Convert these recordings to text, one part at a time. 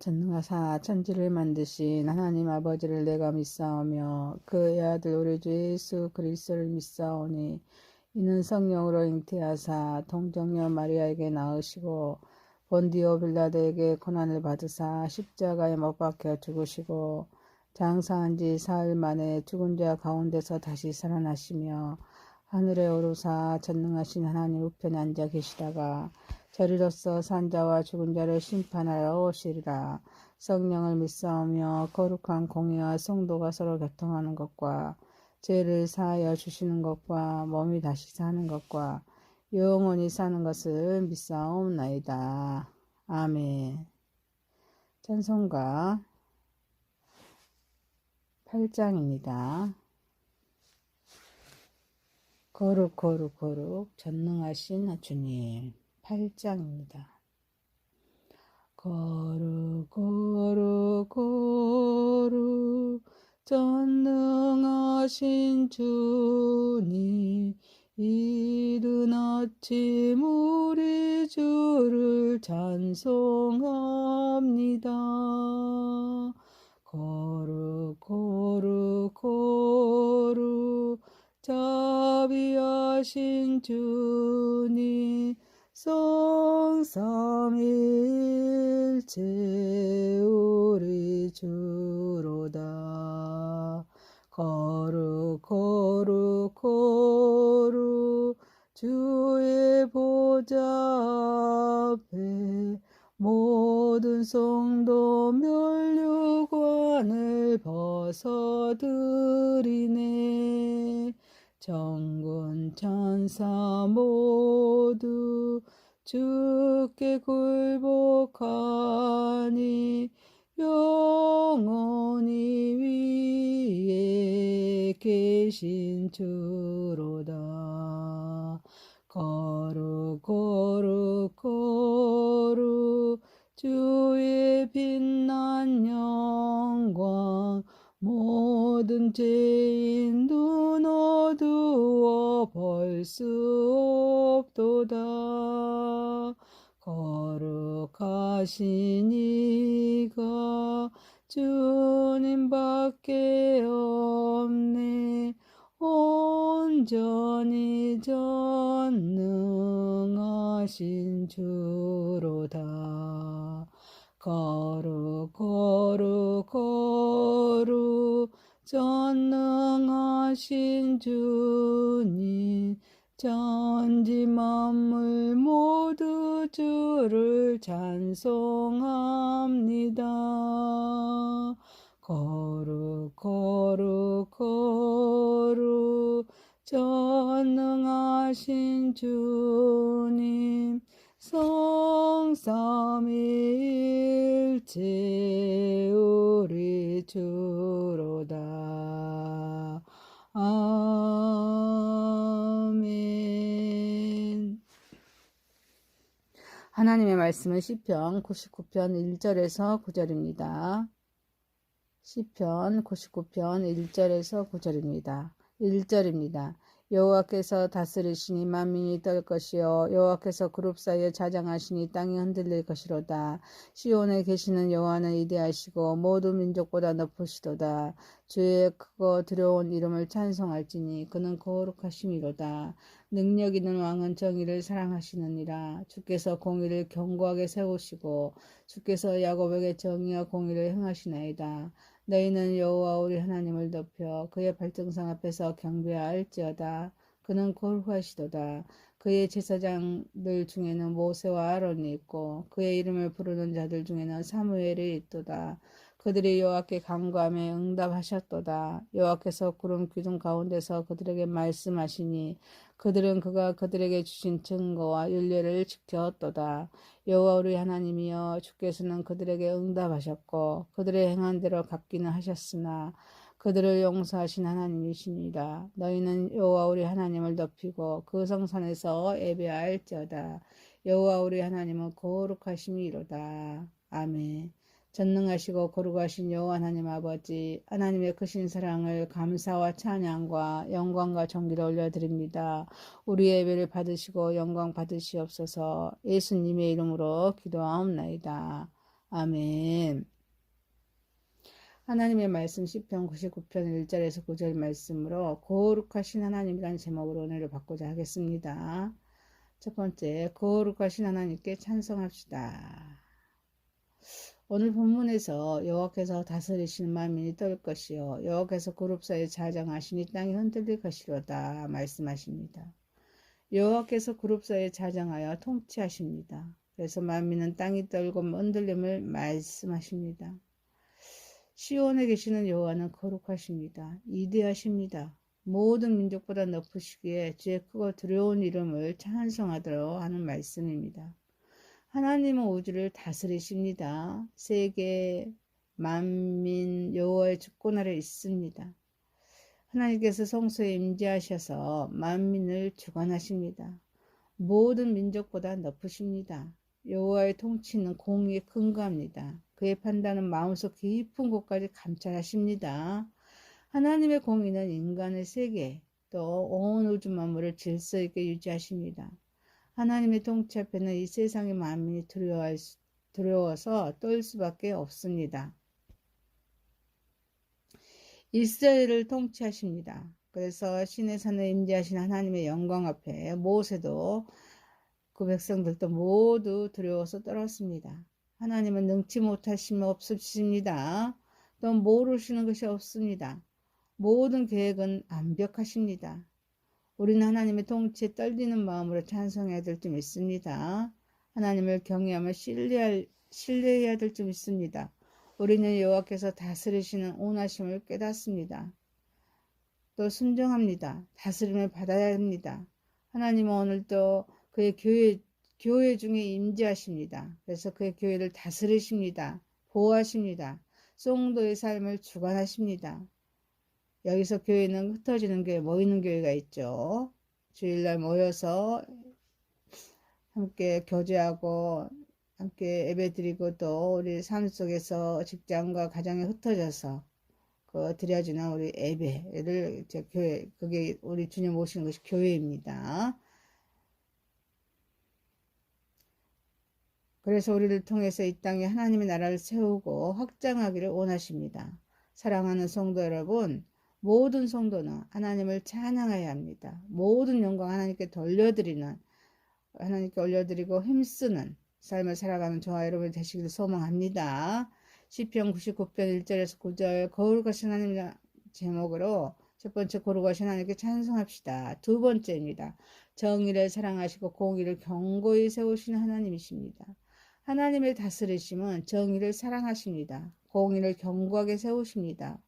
전능하사 천지를 만드신 하나님 아버지를 내가 믿사오며 그의 아들 우리 주 예수 그리스도를 믿사오니 이는 성령으로 잉태하사 동정녀 마리아에게 낳으시고 본디오 빌라도에게 고난을 받으사 십자가에 못 박혀 죽으시고 장사한 지 사흘 만에 죽은 자 가운데서 다시 살아나시며 하늘에 오르사 전능하신 하나님 우편에 앉아 계시다가 저리로서 산자와 죽은 자를 심판하러 오시리라. 성령을 믿사오며 거룩한 공의와 성도가 서로 교통하는 것과 죄를 사하여 주시는 것과 몸이 다시 사는 것과 영원히 사는 것을 믿사옵나이다. 아멘. 찬송가 8장입니다. 거룩 거룩 거룩 전능하신 주님. 8장입니다. 거룩 거룩 거룩 전능하신 주님, 이른 아침 우리 주를 찬송합니다. 거룩 거룩 거룩 자비하신 주님, 성삼일체 우리 주로다. 거룩 거룩 거룩 주의 보좌 앞에 모든 성도 면류관을 벗어드리네. 정군 천사 모두 주께 굴복하니 영원히 위에 계신 주로다. 거룩 거룩 거룩 주의 빛난 영광, 모든 죄인 눈 어두워 볼 수 없도다. 거룩하신 이가 주님밖에 없네. 온전히 전능하신 주로다. 거룩 거룩 거룩 전능하신 주님, 천지 만물 모두 주를 찬송합니다. 거룩 거룩 거룩 전능하신 주님, 성삼일체 우리 주로다. 아멘. 하나님의 말씀은 시편 99편 1절에서 9절입니다. 시편 99편 1절에서 9절입니다. 1절입니다. 여호와께서 다스리시니 만민이 떨 것이요 여호와께서 그룹 사이에 자장하시니 땅이 흔들릴 것이로다. 시온에 계시는 여호와는 위대하시고 모든 민족보다 높으시도다. 주의 크고 두려운 이름을 찬송할지니 그는 거룩하심이로다. 능력 있는 왕은 정의를 사랑하시느니라. 주께서 공의를 견고하게 세우시고 주께서 야곱에게 정의와 공의를 행하시나이다. 너희는 여호와 우리 하나님을 높여 그의 발등상 앞에서 경배할지어다. 그는 거룩하시도다. 그의 제사장들 중에는 모세와 아론이 있고 그의 이름을 부르는 자들 중에는 사무엘이 있도다. 그들이 여호와께 간구하며 응답하셨도다. 여호와께서 구름 기둥 가운데서 그들에게 말씀하시니 그들은 그가 그들에게 주신 증거와 율례를 지켰도다. 여호와 우리 하나님이여, 주께서는 그들에게 응답하셨고 그들의 행한 대로 갚기는 하셨으나 그들을 용서하신 하나님이시니라. 너희는 여호와 우리 하나님을 높이고 그 성산에서 예배할지어다. 여호와 우리 하나님은 거룩하심이로다. 아멘. 전능하시고 거룩하신 여호와 하나님 아버지, 하나님의 크신 사랑을 감사와 찬양과 영광과 존귀로 올려드립니다. 우리의 예배를 받으시고 영광 받으시옵소서. 예수님의 이름으로 기도하옵나이다. 아멘. 하나님의 말씀 시편 99편 1절에서 9절 말씀으로 거룩하신 하나님이라는 제목으로 오늘을 받고자 하겠습니다. 첫 번째, 거룩하신 하나님께 찬송합시다. 오늘 본문에서 여호와께서 다스리시는 만민이 떨 것이요 여호와께서 그룹 사이에 자정하시니 땅이 흔들릴 것이로다 말씀하십니다. 여호와께서 그룹 사이에 자정하여 통치하십니다. 그래서 만민은 땅이 떨고 흔들림을 말씀하십니다. 시온에 계시는 여호와는 거룩하십니다. 이대하십니다. 모든 민족보다 높으시기에 주의 크고 두려운 이름을 찬송하도록 하는 말씀입니다. 하나님은 우주를 다스리십니다. 세계 만민 여호와의 주권 아래 있습니다. 하나님께서 성소에 임재하셔서 만민을 주관하십니다. 모든 민족보다 높으십니다. 여호와의 통치는 공의에 근거합니다. 그의 판단은 마음속 깊은 곳까지 감찰하십니다. 하나님의 공의는 인간의 세계 또 온 우주 만물을 질서 있게 유지하십니다. 하나님의 통치 앞에는 이 세상의 만민이 두려워서 떨 수밖에 없습니다. 이스라엘을 통치하십니다. 그래서 신의 산에 임재하신 하나님의 영광 앞에 모세도 그 백성들도 모두 두려워서 떨었습니다. 하나님은 능치 못하심이 없으십니다. 또 모르시는 것이 없습니다. 모든 계획은 완벽하십니다. 우리는 하나님의 통치에 떨리는 마음으로 찬송해야 될 줄 믿습니다. 하나님을 경외하며 신뢰해야 될 줄 믿습니다. 우리는 여호와께서 다스리시는 온하심을 깨닫습니다. 또 순종합니다. 다스림을 받아야 합니다. 하나님은 오늘도 그의 교회 중에 임재하십니다. 그래서 그의 교회를 다스리십니다. 보호하십니다. 성도의 삶을 주관하십니다. 여기서 교회는 흩어지는 교회, 모이는 교회가 있죠. 주일날 모여서 함께 교제하고 함께 예배드리고 또 우리 삶 속에서 직장과 가정에 흩어져서 그 드려지는 우리 예배를 교회, 그게 우리 주님 모시는 것이 교회입니다. 그래서 우리를 통해서 이 땅에 하나님의 나라를 세우고 확장하기를 원하십니다. 사랑하는 성도 여러분, 모든 성도는 하나님을 찬양해야 합니다. 모든 영광 하나님께 하나님께 올려드리고 힘쓰는 삶을 살아가는 저와 여러분이 되시기를 소망합니다. 시편 99편 1절에서 9절 거룩하신 하나님 제목으로 첫 번째 거룩하신 하나님께 찬송합시다. 두 번째입니다. 정의를 사랑하시고 공의를 견고히 세우시는 하나님이십니다. 하나님의 다스리심은 정의를 사랑하십니다. 공의를 견고하게 세우십니다.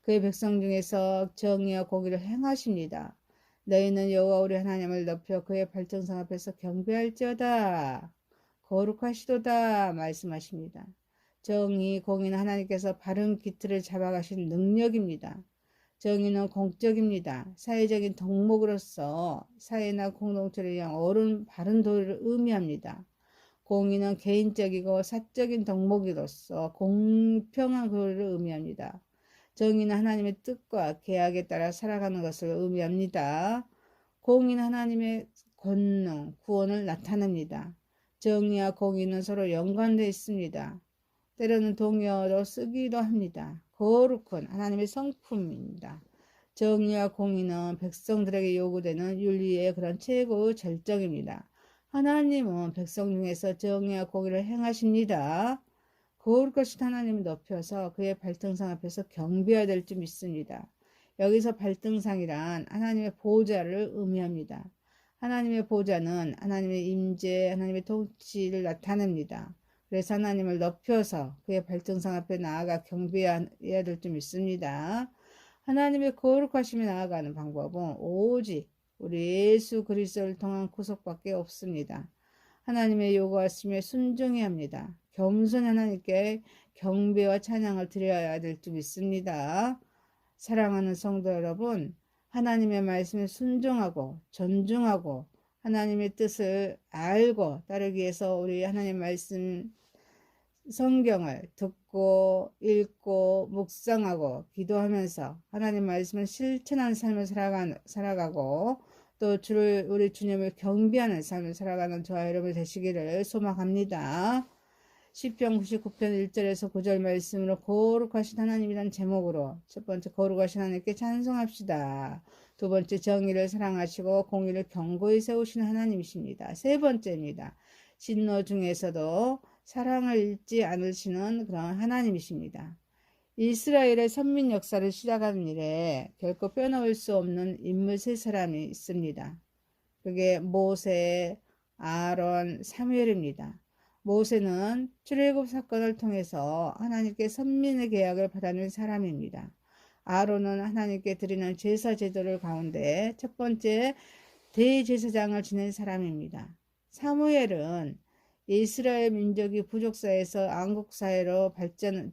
그의 백성 중에서 정의와 공의를 행하십니다. 너희는 여호와 우리 하나님을 높여 그의 발전성 앞에서 경배할지어다. 거룩하시도다 말씀하십니다. 정의, 공의는 하나님께서 바른 기틀을 잡아가신 능력입니다. 정의는 공적입니다. 사회적인 덕목으로서 사회나 공동체를 위한 옳은 바른 도리를 의미합니다. 공의는 개인적이고 사적인 덕목으로서 공평한 도리를 의미합니다. 정의는 하나님의 뜻과 계약에 따라 살아가는 것을 의미합니다. 공의는 하나님의 권능, 구원을 나타냅니다. 정의와 공의는 서로 연관되어 있습니다. 때로는 동의어로 쓰기도 합니다. 거룩한 하나님의 성품입니다. 정의와 공의는 백성들에게 요구되는 윤리의 그런 최고의 절정입니다. 하나님은 백성 중에서 정의와 공의를 행하십니다. 거룩하신 하나님을 높여서 그의 발등상 앞에서 경배해야 될 줄 믿습니다. 여기서 발등상이란 하나님의 보좌를 의미합니다. 하나님의 보좌는 하나님의 임재, 하나님의 통치를 나타냅니다. 그래서 하나님을 높여서 그의 발등상 앞에 나아가 경배해야 될 줄 믿습니다. 하나님의 거룩하심에 나아가는 방법은 오직 우리 예수 그리스도를 통한 구속밖에 없습니다. 하나님의 요구하심에 순종해야 합니다. 겸손히 하나님께 경배와 찬양을 드려야 될 줄 믿습니다. 사랑하는 성도 여러분, 하나님의 말씀에 순종하고 존중하고 하나님의 뜻을 알고 따르기 위해서 우리 하나님 말씀 성경을 듣고 읽고 묵상하고 기도하면서 하나님 말씀을 실천하는 삶을 살아가고 또 우리 주님을 경배하는 삶을 살아가는 저와 여러분 되시기를 소망합니다. 시편 99편 1절에서 9절 말씀으로 거룩하신 하나님이란 제목으로 첫 번째 거룩하신 하나님께 찬송합시다. 두 번째 정의를 사랑하시고 공의를 견고히 세우시는 하나님이십니다. 세 번째입니다. 진노 중에서도 사랑을 잃지 않으시는 그런 하나님이십니다. 이스라엘의 선민 역사를 시작하는 일에 결코 빼놓을 수 없는 인물 세 사람이 있습니다. 그게 모세, 아론, 사무엘입니다. 모세는 출애굽 사건을 통해서 하나님께 선민의 계약을 받아낸 사람입니다. 아론은 하나님께 드리는 제사 제도를 가운데 첫 번째 대제사장을 지낸 사람입니다. 사무엘은 이스라엘 민족이 부족사에서 왕국사회로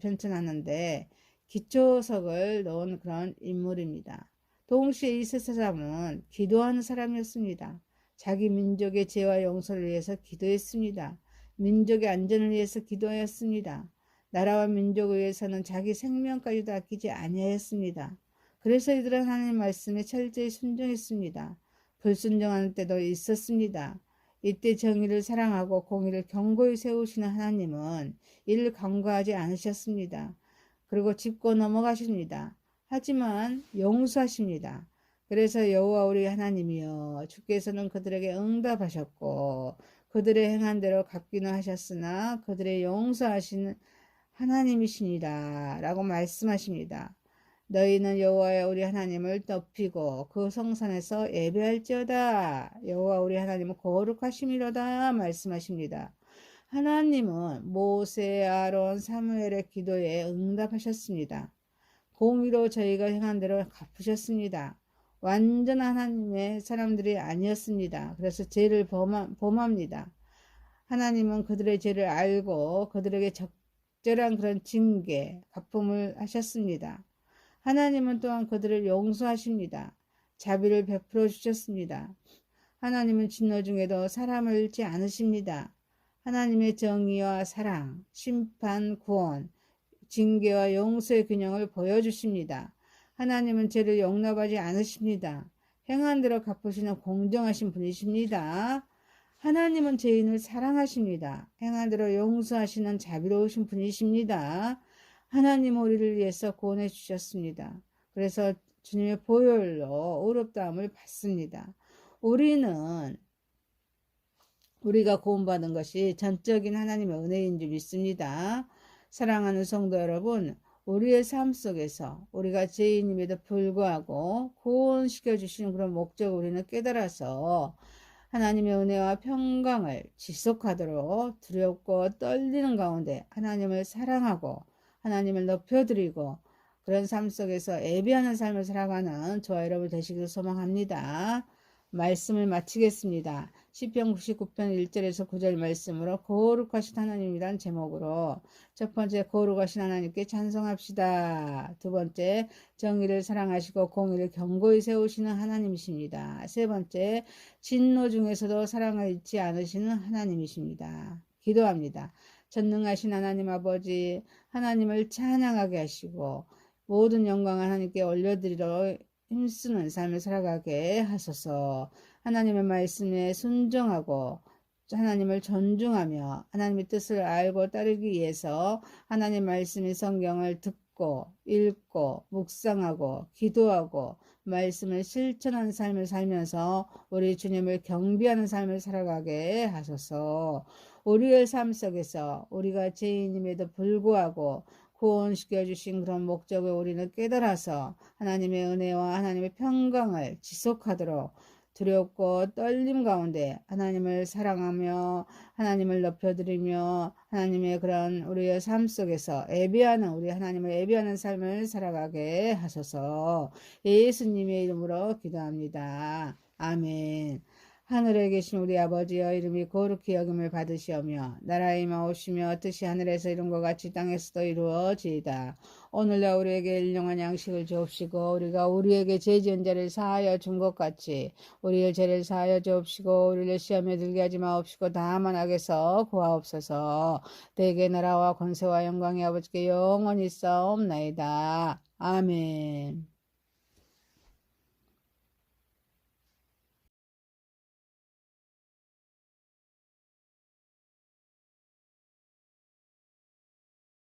변천하는데 기초석을 놓은 그런 인물입니다. 동시에 이 세 사람은 기도하는 사람이었습니다. 자기 민족의 죄와 용서를 위해서 기도했습니다. 민족의 안전을 위해서 기도하였습니다. 나라와 민족을 위해서는 자기 생명까지도 아끼지 아니하였습니다. 그래서 이들은 하나님 말씀에 철저히 순종했습니다. 불순종하는 때도 있었습니다. 이때 정의를 사랑하고 공의를 견고히 세우시는 하나님은 이를 간과하지 않으셨습니다. 그리고 짚고 넘어가십니다. 하지만 용서하십니다. 그래서 여호와 우리 하나님이여 주께서는 그들에게 응답하셨고 그들의 행한 대로 갚기는 하셨으나 그들의 용서하시는 하나님이시니라 라고 말씀하십니다. 너희는 여호와 우리 하나님을 높이고 그 성산에서 예배할지어다. 여호와 우리 하나님은 거룩하심이로다 말씀하십니다. 하나님은 모세, 아론, 사무엘의 기도에 응답하셨습니다. 공의로 저희가 행한 대로 갚으셨습니다. 완전한 하나님의 사람들이 아니었습니다. 그래서 죄를 범합니다. 하나님은 그들의 죄를 알고 그들에게 적절한 그런 징계, 갚음을 하셨습니다. 하나님은 또한 그들을 용서하십니다. 자비를 베풀어 주셨습니다. 하나님은 진노 중에도 사람을 잃지 않으십니다. 하나님의 정의와 사랑, 심판, 구원, 징계와 용서의 균형을 보여주십니다. 하나님은 죄를 용납하지 않으십니다. 행한 대로 갚으시는 공정하신 분이십니다. 하나님은 죄인을 사랑하십니다. 행한 대로 용서하시는 자비로우신 분이십니다. 하나님은 우리를 위해서 구원해 주셨습니다. 그래서 주님의 보혈로 의롭다함을 받습니다. 우리가 구원받은 것이 전적인 하나님의 은혜인 줄 믿습니다. 사랑하는 성도 여러분, 우리의 삶 속에서 우리가 죄인임에도 불구하고 구원시켜 주시는 그런 목적을 우리는 깨달아서 하나님의 은혜와 평강을 지속하도록 두렵고 떨리는 가운데 하나님을 사랑하고 하나님을 높여드리고 그런 삶 속에서 예배하는 삶을 살아가는 저와 여러분 되시기를 소망합니다. 말씀을 마치겠습니다. 시편 99편 1절에서 9절 말씀으로 거룩하신 하나님이란 제목으로 첫 번째 거룩하신 하나님께 찬송합시다. 두 번째 정의를 사랑하시고 공의를 견고히 세우시는 하나님이십니다. 세 번째 진노 중에서도 사랑을 잃지 않으시는 하나님이십니다. 기도합니다. 전능하신 하나님 아버지, 하나님을 찬양하게 하시고 모든 영광을 하나님께 올려드리러 힘쓰는 삶을 살아가게 하소서. 하나님의 말씀에 순종하고 하나님을 존중하며 하나님의 뜻을 알고 따르기 위해서 하나님 말씀의 성경을 듣고 읽고 묵상하고 기도하고 말씀을 실천하는 삶을 살면서 우리 주님을 경배하는 삶을 살아가게 하소서. 우리의 삶 속에서 우리가 죄인임에도 불구하고 구원시켜 주신 그런 목적을 우리는 깨달아서 하나님의 은혜와 하나님의 평강을 지속하도록 두렵고 떨림 가운데 하나님을 사랑하며 하나님을 높여드리며 하나님의 그런 우리의 삶 속에서 우리 하나님을 예배하는 삶을 살아가게 하소서. 예수님의 이름으로 기도합니다. 아멘. 하늘에 계신 우리 아버지여 이름이 거룩히 여김을 받으시오며 나라의 임하오시며 뜻이 하늘에서 이룬 것 같이 땅에서도 이루어지이다. 오늘날 우리에게 일용할 양식을 주옵시고 우리가 우리에게 죄 지은 자를 사하여 준 것 같이 우리의 죄를 사하여 주옵시고 우리를 시험에 들게 하지 마옵시고 다만 악에서 구하옵소서. 대개 나라와 권세와 영광이 아버지께 영원히 있사옵나이다. 아멘.